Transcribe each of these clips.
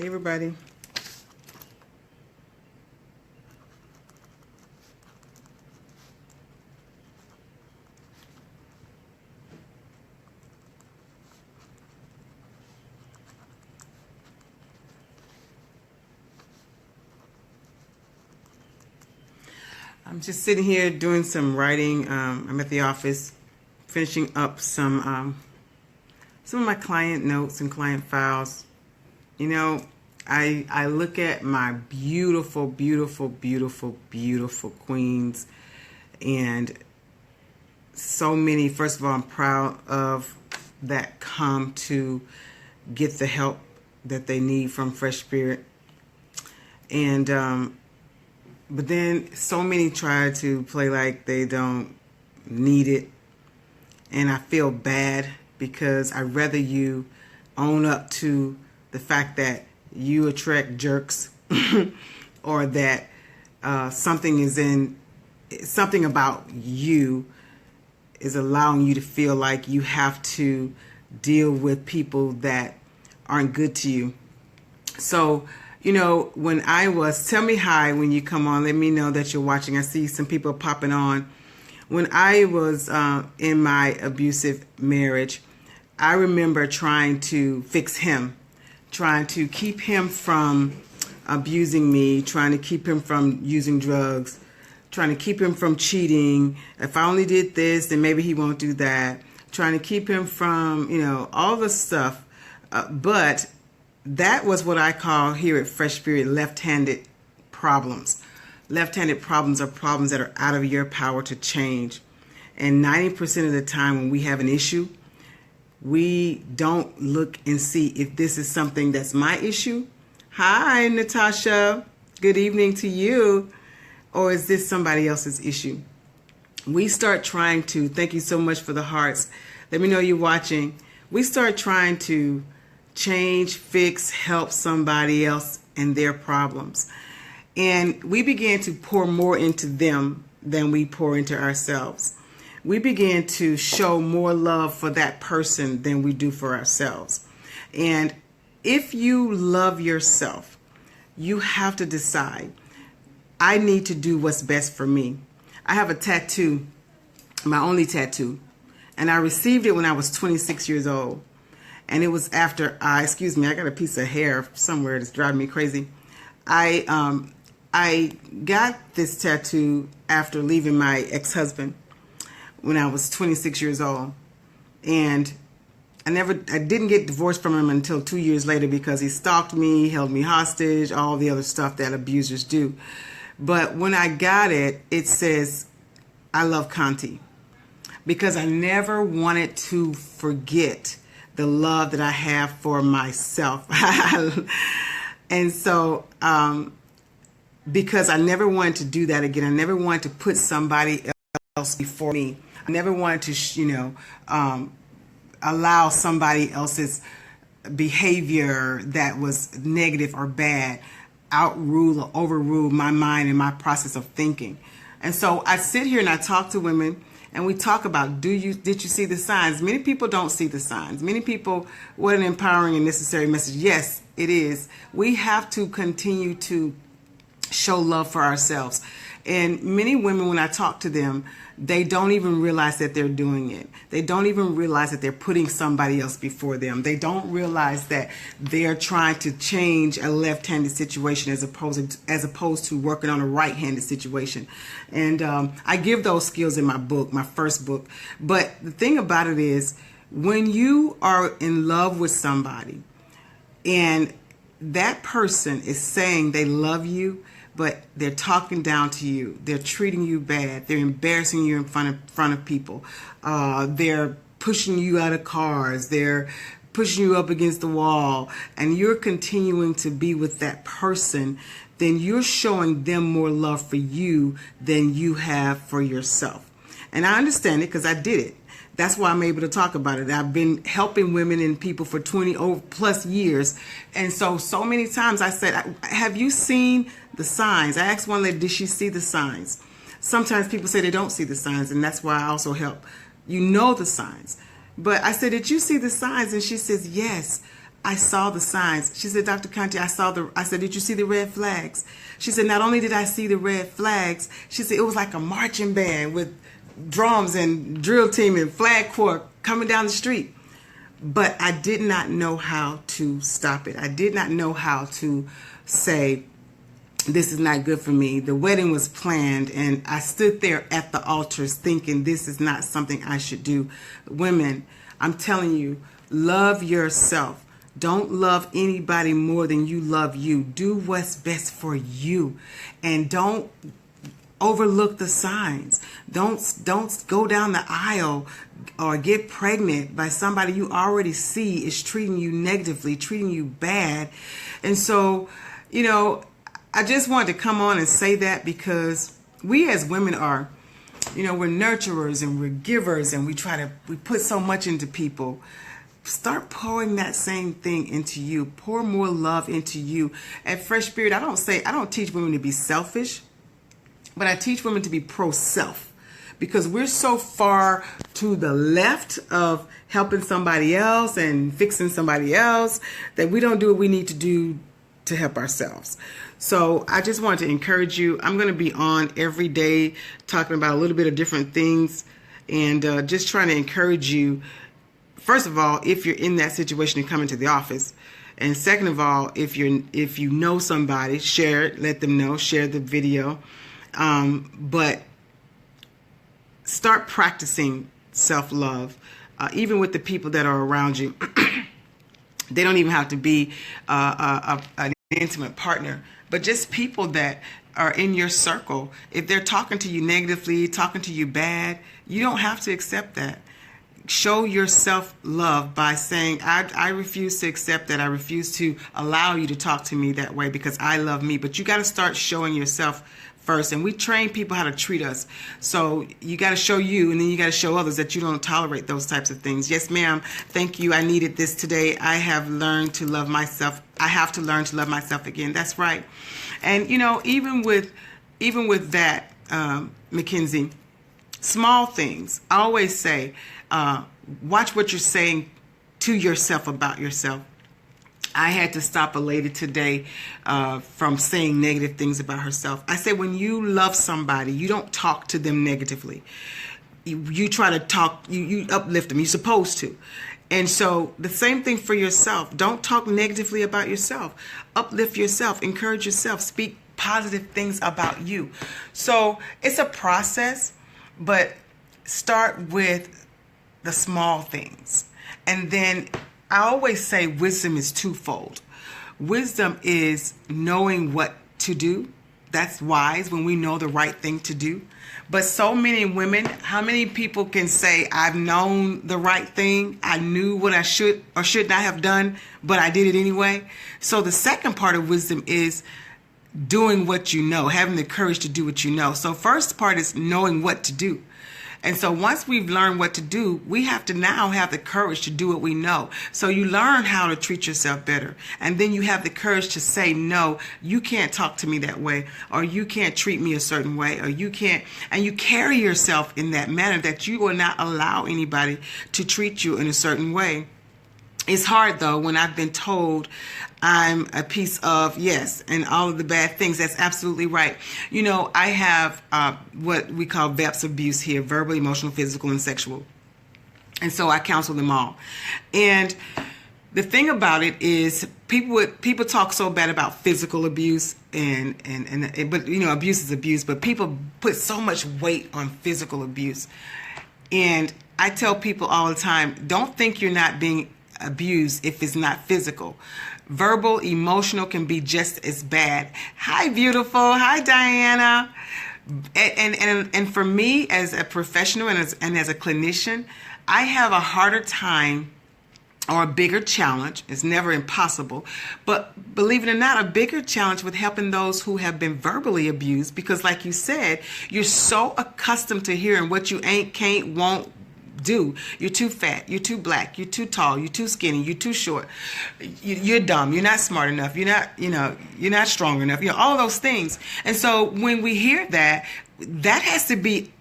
Hey everybody. I'm just sitting here doing some writing. I'm at the office finishing up some of my client notes and client files. You know, I look at my beautiful, beautiful, beautiful, beautiful queens, and so many, first of all, I'm proud of that come to get the help that they need from Fresh Spirit. And but then so many try to play like they don't need it, and I feel bad because I'd rather you own up to the fact that you attract jerks or that something about you is allowing you to feel like you have to deal with people that aren't good to you. So, you know, tell me hi when you come on. Let me know that you're watching. I see some people popping on. When I was in my abusive marriage, I remember trying to fix him, trying to keep him from abusing me, trying to keep him from using drugs, trying to keep him from cheating. If I only did this, then maybe he won't do that. Trying to keep him from, all the stuff. But that was what I call here at Fresh Spirit left-handed problems. Left-handed problems are problems that are out of your power to change. And 90% of the time when we have an issue, we don't look and see if this is something that's my issue. Hi, Natasha. Good evening to you. Or is this somebody else's issue? We start trying to, thank you so much for the hearts. Let me know you're watching. We start trying to change, fix, help somebody else and their problems. And we began to pour more into them than we pour into ourselves. We began to show more love for that person than we do for ourselves. And if you love yourself, you have to decide, I need to do what's best for me. I have a tattoo, my only tattoo, and I received it when I was 26 years old. And it was after I got a piece of hair somewhere that's driving me crazy. I got this tattoo after leaving my ex-husband when I was 26 years old. And I didn't get divorced from him until 2 years later because he stalked me, held me hostage, all the other stuff that abusers do. But when I got it, it says, I love Conti, because I never wanted to forget the love that I have for myself. And so, because I never wanted to do that again, I never wanted to put somebody else before me. I never wanted to, allow somebody else's behavior that was negative or bad outrule or overrule my mind and my process of thinking. And so I sit here and I talk to women, and we talk about, did you see the signs? Many people don't see the signs. Many people, what an empowering and necessary message. Yes, it is. We have to continue to show love for ourselves. And many women, when I talk to them, they don't even realize that they're doing it. They don't even realize that they're putting somebody else before them. They don't realize that they're trying to change a left-handed situation as opposed to working on a right-handed situation. And I give those skills in my book, my first book. But the thing about it is, when you are in love with somebody and that person is saying they love you, but they're talking down to you, they're treating you bad, they're embarrassing you in front of people, they're pushing you out of cars, they're pushing you up against the wall, and you're continuing to be with that person, then you're showing them more love for you than you have for yourself. And I understand it because I did it. That's why I'm able to talk about it. I've been helping women and people for 20 plus years. And so many times I said, have you seen the signs? I asked one lady, did she see the signs? Sometimes people say they don't see the signs, and that's why I also help. You know the signs. But I said, did you see the signs? And she says, yes, I saw the signs. She said, Dr. Conti, I said, did you see the red flags? She said, not only did I see the red flags, she said, it was like a marching band with drums and drill team and flag corps coming down the street. But I did not know how to stop it. I did not know how to say, this is not good for me. The wedding was planned, and I stood there at the altars thinking this is not something I should do. Women, I'm telling you, love yourself. Don't love anybody more than you love you. Do what's best for you, and don't overlook the signs. Don't go down the aisle or get pregnant by somebody you already see is treating you negatively, treating you bad. And so, you know, I just wanted to come on and say that, because we as women are, you know, we're nurturers and we're givers, and we put so much into people. Start pouring that same thing into you. Pour more love into you. At Fresh Spirit, I don't teach women to be selfish, but I teach women to be pro-self, because we're so far to the left of helping somebody else and fixing somebody else that we don't do what we need to do to help ourselves. So I just wanted to encourage you. I'm going to be on every day talking about a little bit of different things, and just trying to encourage you. First of all, if you're in that situation and come into the office, and second of all, if you know somebody, share it, let them know, share the video. But start practicing self-love, even with the people that are around you. They don't even have to be an intimate partner, but just people that are in your circle. If they're talking to you negatively, talking to you bad, you don't have to accept that. Show yourself love by saying, I refuse to accept that. I refuse to allow you to talk to me that way, because I love me. But you got to start showing yourself first. And we train people how to treat us. So you got to show you, and then you got to show others that you don't tolerate those types of things. Yes, ma'am. Thank you. I needed this today. I have learned to love myself. I have to learn to love myself again. That's right. And, you know, even with that, Mackenzie, small things. I always say, watch what you're saying to yourself about yourself. I had to stop a lady today from saying negative things about herself. I say, when you love somebody, you don't talk to them negatively. You try to talk, you uplift them. You're supposed to. And so the same thing for yourself. Don't talk negatively about yourself. Uplift yourself. Encourage yourself. Speak positive things about you. So it's a process, but start with the small things. And then I always say wisdom is twofold. Wisdom is knowing what to do. That's wise, when we know the right thing to do. But so many women, how many people can say, I've known the right thing, I knew what I should or should not have done, but I did it anyway? So the second part of wisdom is doing what you know, having the courage to do what you know. So first part is knowing what to do. And so once we've learned what to do, we have to now have the courage to do what we know. So you learn how to treat yourself better. And then you have the courage to say, no, you can't talk to me that way, or you can't treat me a certain way, or you can't. And you carry yourself in that manner that you will not allow anybody to treat you in a certain way. It's hard, though, when I've been told I'm a piece of, yes, and all of the bad things. That's absolutely right. You know, I have what we call VEPS abuse here: verbal, emotional, physical, and sexual. And so I counsel them all. And the thing about it is, people talk so bad about physical abuse, but you know, abuse is abuse. But people put so much weight on physical abuse. And I tell people all the time, don't think you're not being abused if it's not physical. Verbal, emotional can be just as bad. Hi, beautiful. Hi, Diana. And for me, as a professional and as a clinician, I have a harder time, or a bigger challenge. It's never impossible, but believe it or not, a bigger challenge with helping those who have been verbally abused, because like you said, you're so accustomed to hearing what you ain't, can't, won't do. You're too fat, you're too black, you're too tall, you're too skinny, you're too short, you're dumb, you're not smart enough, you're not strong enough, all those things. And so when we hear that, that has to be,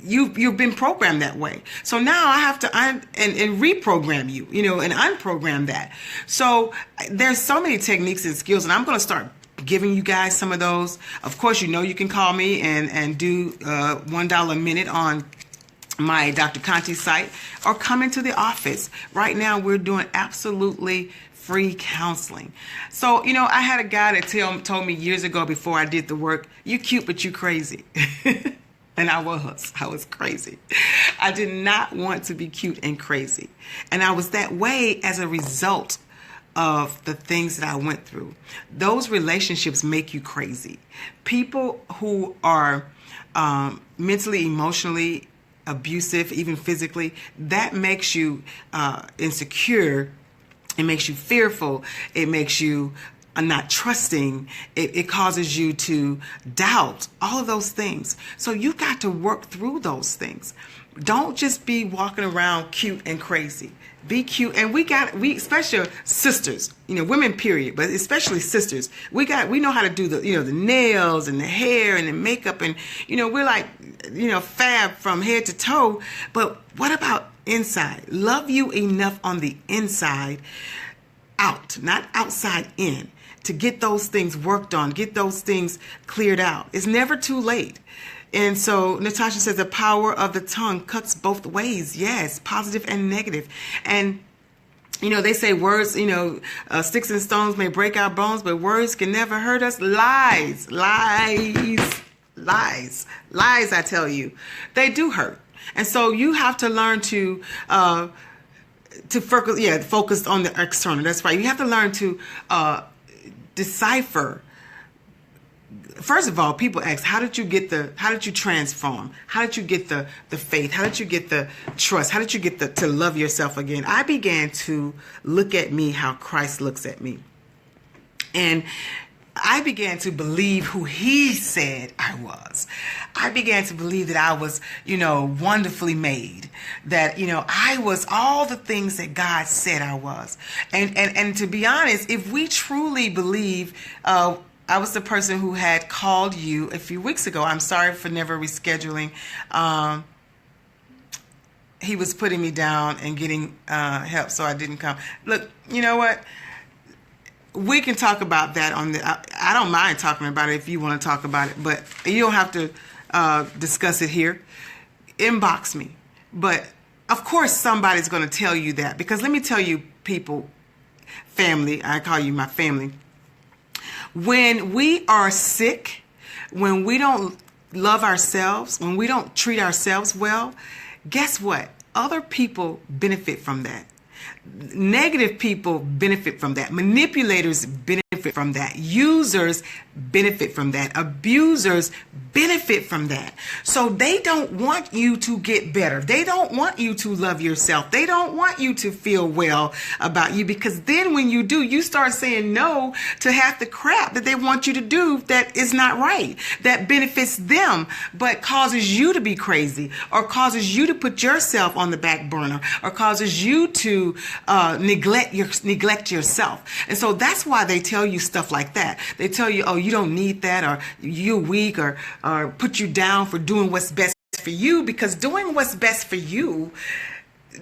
you've been programmed that way. So now I have to and reprogram you, and unprogram that. So there's so many techniques and skills, and I'm going to start giving you guys some of those. Of course, you can call me and do $1 a minute on my Dr. Conti site, or come into the office. Right now, we're doing absolutely free counseling. So, I had a guy that told me years ago before I did the work, "You cute, but you crazy." And I was crazy. I did not want to be cute and crazy. And I was that way as a result of the things that I went through. Those relationships make you crazy. People who are mentally, emotionally abusive, even physically, that makes you insecure. It makes you fearful. It makes you not trusting. It causes you to doubt, all of those things. So you've got to work through those things. Don't just be walking around cute and crazy. Be cute. And we especially sisters, women period, but especially sisters, we know how to do the nails and the hair and the makeup, and we're like fab from head to toe. But what about inside? Love you enough on the inside out, not outside in, to get those things worked on, get those things cleared out. It's never too late. And so Natasha says the power of the tongue cuts both ways. Yes, positive and negative. And they say words, sticks and stones may break our bones, but words can never hurt us. Lies, I tell you. They do hurt. And so you have to learn to focus on the external. That's right. You have to learn to decipher. First of all, people ask, how did you transform? How did you get the faith? How did you get the trust? How did you get to love yourself again? I began to look at me how Christ looks at me. And I began to believe who he said I was. I began to believe that I was, wonderfully made, that, I was all the things that God said I was. And to be honest, if we truly believe, I was the person who had called you a few weeks ago. I'm sorry for never rescheduling. He was putting me down and getting help, so I didn't come. Look, you know what? We can talk about that I don't mind talking about it if you want to talk about it, but you don't have to discuss it here. Inbox me. But of course somebody's going to tell you that, because let me tell you, people, family, I call you my family. When we are sick, when we don't love ourselves, when we don't treat ourselves well, guess what? Other people benefit from that. Negative people benefit from that. Manipulators benefit from that. Users benefit from that. Abusers benefit from that. So they don't want you to get better. They don't want you to love yourself. They don't want you to feel well about you, because then when you do, you start saying no to half the crap that they want you to do that is not right, that benefits them, but causes you to be crazy, or causes you to put yourself on the back burner, or causes you to neglect yourself. And so that's why they tell you stuff like that. They tell you, oh, you don't need that, or you're weak, or put you down for doing what's best for you, because doing what's best for you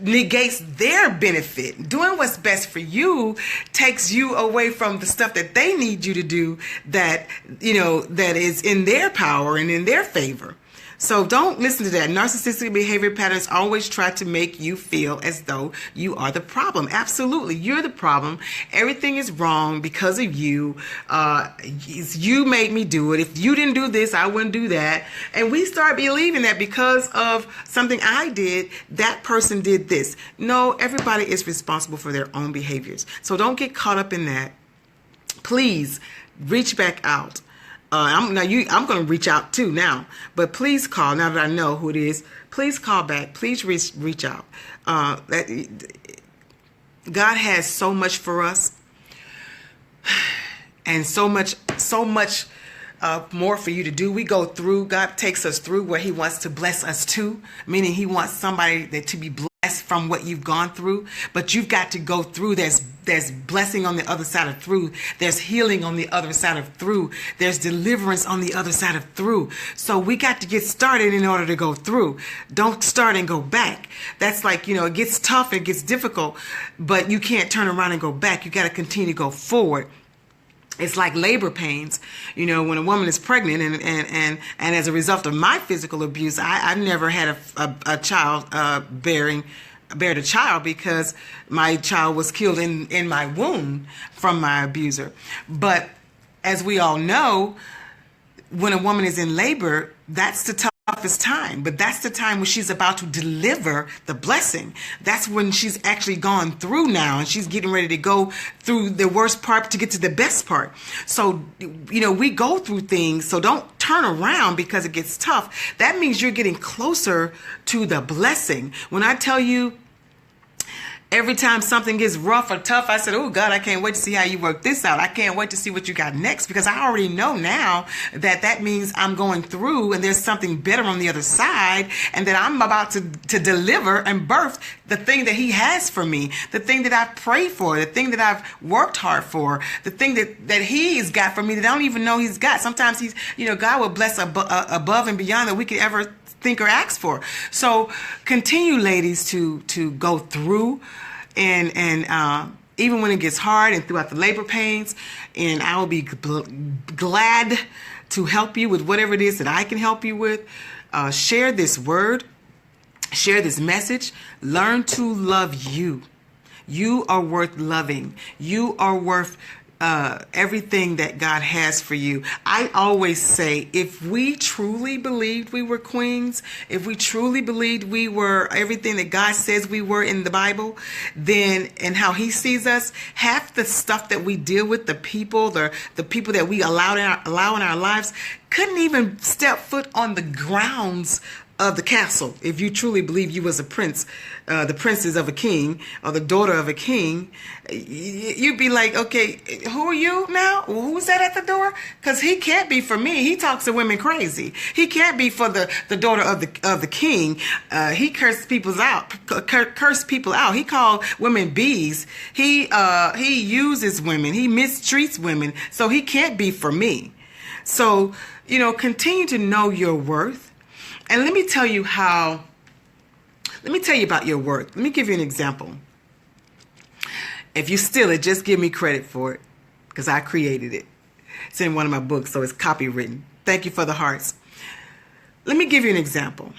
negates their benefit. Doing what's best for you takes you away from the stuff that they need you to do, that that is in their power and in their favor. So don't listen to that. Narcissistic behavior patterns always try to make you feel as though you are the problem. Absolutely. You're the problem. Everything is wrong because of you. You made me do it. If you didn't do this, I wouldn't do that. And we start believing that because of something I did, that person did this. No, everybody is responsible for their own behaviors. So don't get caught up in that. Please reach back out. I'm going to reach out too now, but please call now that I know who it is. Please call back. Please reach out. God has so much for us, and so much more for you to do. We go through. God takes us through where He wants to bless us to, meaning He wants somebody to be blessed. from what you've gone through, but you've got to go through. There's blessing on the other side of through. There's healing on the other side of through. There's deliverance on the other side of through. So we got to get started in order to go through. Don't start and go back. That's like, it gets tough, it gets difficult, but you can't turn around and go back. You got to continue to go forward. It's like labor pains, when a woman is pregnant and as a result of my physical abuse, I've never had a child bear the child because my child was killed in my womb from my abuser. But as we all know, when a woman is in labor, that's the toughest time, but that's the time when she's about to deliver the blessing. That's when she's actually gone through now and she's getting ready to go through the worst part to get to the best part. So, we go through things, so don't turn around because it gets tough. That means you're getting closer to the blessing. When I tell you, every time something gets rough or tough, I said, oh, God, I can't wait to see how you work this out. I can't wait to see what you got next, because I already know now that means I'm going through and there's something better on the other side, and that I'm about to deliver and birth the thing that he has for me, the thing that I've prayed for, the thing that I've worked hard for, the thing that he's got for me that I don't even know he's got. Sometimes God will bless above and beyond that we could ever think or ask for. So continue, ladies, to go through and even when it gets hard and throughout the labor pains, and I will be glad to help you with whatever it is that I can help you with. Share this word, share this message, learn to love you. You are worth loving. You are worth everything that God has for you. I always say, if we truly believed we were queens, if we truly believed we were everything that God says we were in the Bible, then, and how he sees us, half the stuff that we deal with, the people that we allow in our lives, couldn't even step foot on the grounds of the castle. If you truly believe you was a prince, the princess of a king, or the daughter of a king, you'd be like, okay, who are you now? Who's that at the door? Because he can't be for me. He talks to women crazy. He can't be for the daughter of the king. He cursed people out. He called women bees. He uses women. He mistreats women. So he can't be for me. So, continue to know your worth. And let me tell you about your worth. Let me give you an example. If you steal it, just give me credit for it, because I created it. It's in one of my books, so it's copywritten. Thank you for the hearts. Let me give you an example.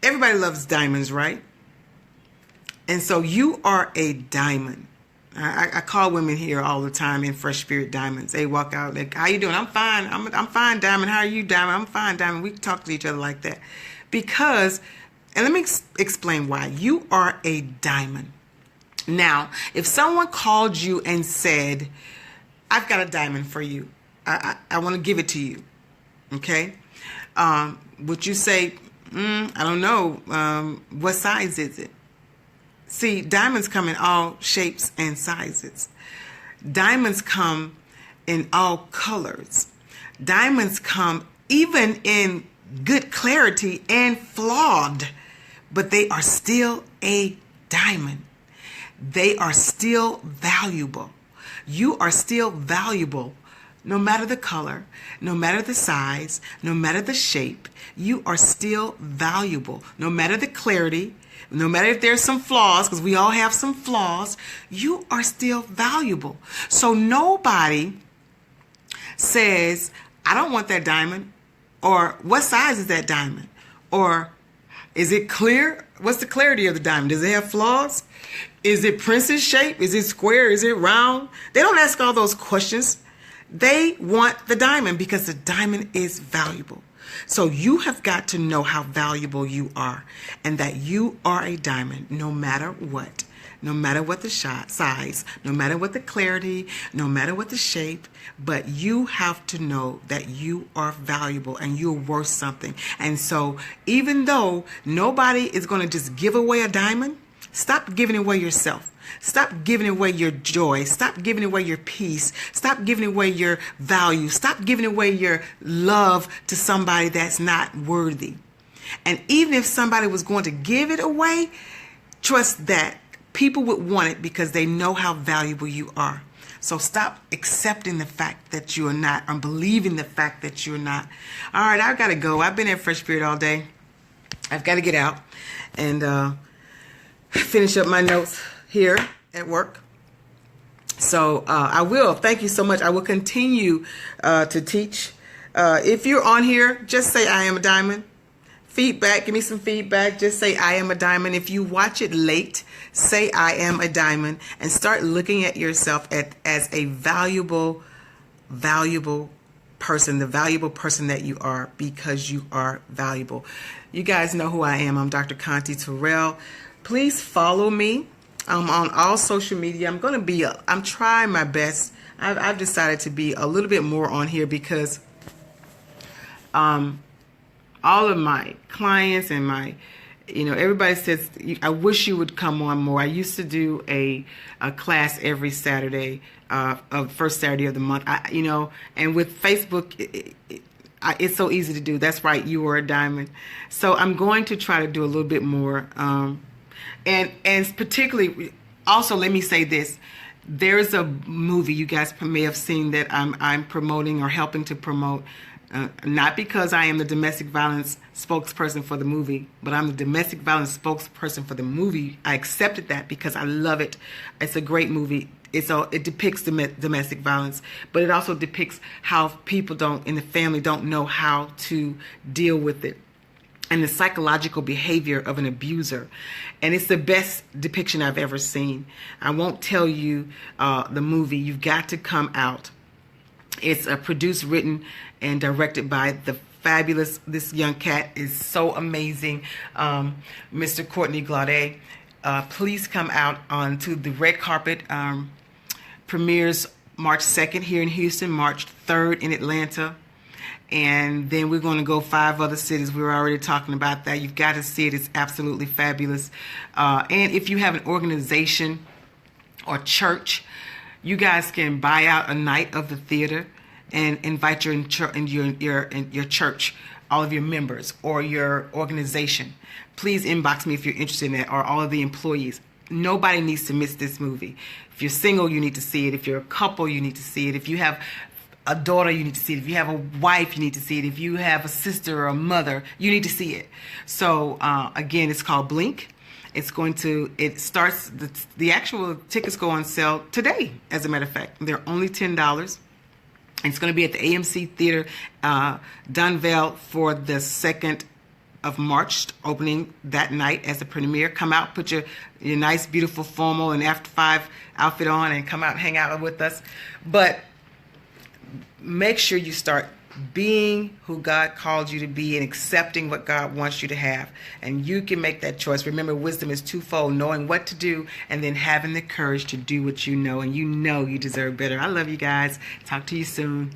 Everybody loves diamonds, right? And so you are a diamond. I call women here all the time in Fresh Spirit Diamonds. They walk out like, how you doing? I'm fine. I'm fine, Diamond. How are you, Diamond? I'm fine, Diamond. We talk to each other like that. Because, and let me explain why. You are a diamond. Now, if someone called you and said, I've got a diamond for you, I want to give it to you, okay? Would you say, I don't know, what size is it? See, diamonds come in all shapes and sizes. Diamonds come in all colors. Diamonds come even in good clarity and flawed, but they are still a diamond. They are still valuable. You are still valuable no matter the color, no matter the size, no matter the shape. You are still valuable no matter the clarity. No matter if there's some flaws, because we all have some flaws, you are still valuable. So nobody says, I don't want that diamond, or what size is that diamond, or is it clear? What's the clarity of the diamond? Does it have flaws? Is it princess shape? Is it square? Is it round? They don't ask all those questions. They want the diamond because the diamond is valuable. So you have got to know how valuable you are, and that you are a diamond no matter what. No matter what the size, no matter what the clarity, no matter what the shape, but you have to know that you are valuable and you're worth something. And so even though nobody is going to just give away a diamond, stop giving away yourself. Stop giving away your joy. Stop giving away your peace. Stop giving away your value. Stop giving away your love to somebody that's not worthy. And even if somebody was going to give it away, trust that people would want it because they know how valuable you are. So stop accepting the fact that you are not, or believing the fact that you're not. All right, I've got to go. I've been at Fresh Period all day. I've got to get out and finish up my notes here at work. So I will. Thank you so much. I will continue to teach. If you're on here, just say I am a diamond. Feedback, give me some feedback. Just say I am a diamond. If you watch it late, say I am a diamond and start looking at yourself as a valuable person, the valuable person that you are, because you are valuable. You guys know who I am. I'm Dr. Conti Terrell. Please follow me. I'm on all social media. I'm trying my best. I've decided to be a little bit more on here because all of my clients and everybody says, I wish you would come on more. I used to do a class every Saturday, of first Saturday of the month. And with Facebook, it's so easy to do. That's right, you are a diamond. So I'm going to try to do a little bit more. And particularly, also let me say this. There's a movie you guys may have seen that I'm promoting or helping to promote. Not because I am the domestic violence spokesperson for the movie, but I'm the domestic violence spokesperson for the movie. I accepted that because I love it. It's a great movie. It depicts domestic violence, but it also depicts how people in the family don't know how to deal with it, and the psychological behavior of an abuser. And it's the best depiction I've ever seen. I won't tell you the movie. You've got to come out. It's produced, written, and directed by the fabulous, this young cat is so amazing, Mr. Courtney Glaudet. Please come out onto the red carpet. Premieres March 2nd here in Houston, March 3rd in Atlanta. And then we're going to go 5 other cities. We were already talking about that. You've got to see it. It's absolutely fabulous. And if you have an organization or church, you guys can buy out a night of the theater and invite your church, all of your members or your organization. Please inbox me if you're interested in that, or all of the employees. Nobody needs to miss this movie. If you're single, you need to see it. If you're a couple, you need to see it. If you have a daughter, you need to see it. If you have a wife, you need to see it. If you have a sister or a mother, you need to see it. So again, it's called Blink. It starts, the actual tickets go on sale today, as a matter of fact. They're only $10. It's going to be at the AMC Theater, Dunvale, for the 2nd of March, opening that night as a premiere. Come out, put your nice, beautiful, formal and after 5 outfit on and come out and hang out with us. But make sure you start being who God called you to be and accepting what God wants you to have. And you can make that choice. Remember, wisdom is twofold: knowing what to do and then having the courage to do what you know. And you know you deserve better. I love you guys. Talk to you soon.